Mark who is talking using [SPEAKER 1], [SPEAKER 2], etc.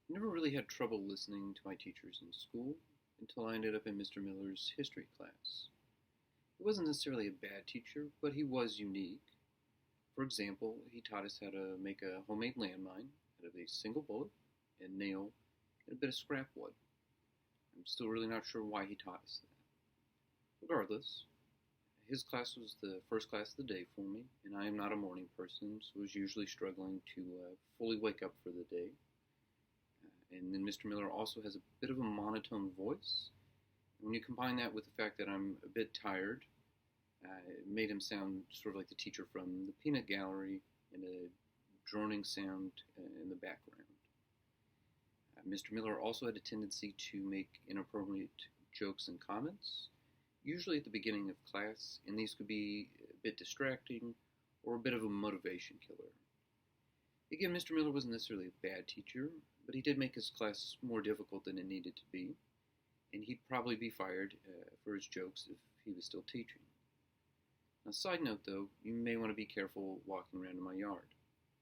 [SPEAKER 1] I never really had trouble listening to my teachers in school until I ended up in Mr. Miller's history class. He wasn't necessarily a bad teacher, but he was unique. For example, he taught us how to make a homemade landmine out of a single bullet, a nail, and a bit of scrap wood. I'm still really not sure why he taught us that. Regardless, his class was the first class of the day for me, and I am not a morning person, so I was usually struggling to fully wake up for the day. And then Mr. Miller also has a bit of a monotone voice. When you combine that with the fact that I'm a bit tired, it made him sound sort of like the teacher from the Peanut Gallery and a droning sound in the background. Mr. Miller also had a tendency to make inappropriate jokes and comments, usually at the beginning of class, and these could be a bit distracting or a bit of a motivation killer. Again, Mr. Miller wasn't necessarily a bad teacher, but he did make his class more difficult than it needed to be, and he'd probably be fired for his jokes if he was still teaching. Now, side note though, you may want to be careful walking around in my yard.